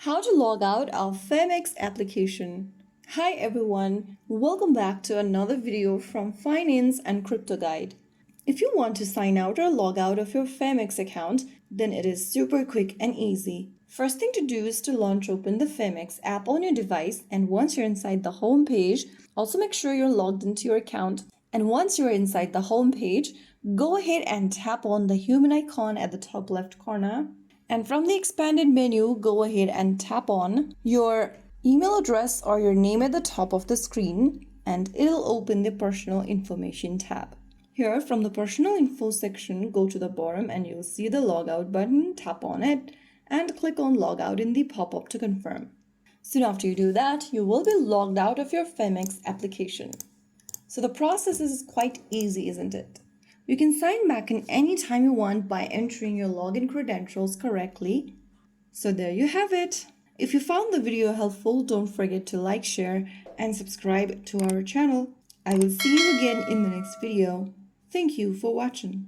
How to log out of Phemex application. Hi everyone, welcome back to another video from Finance and Crypto Guide. If you want to sign out or log out of your Phemex account, then it is super quick and easy. First thing to do is to launch open the Phemex app on your device, and once you're inside the home page, also make sure you're logged into your account. And once you're inside the home page, go ahead and tap on the human icon at the top left corner. And from the expanded menu, go ahead and tap on your email address or your name at the top of the screen, and it'll open the personal information tab. Here from the personal info section, go to the bottom and you'll see the logout button. Tap on it and click on logout in the pop-up to confirm. Soon after you do that, you will be logged out of your Phemex application. So the process is quite easy, isn't it? You can sign back in any time you want by entering your login credentials correctly. So there you have it. If you found the video helpful, don't forget to like, share, and subscribe to our channel. I will see you again in the next video. Thank you for watching.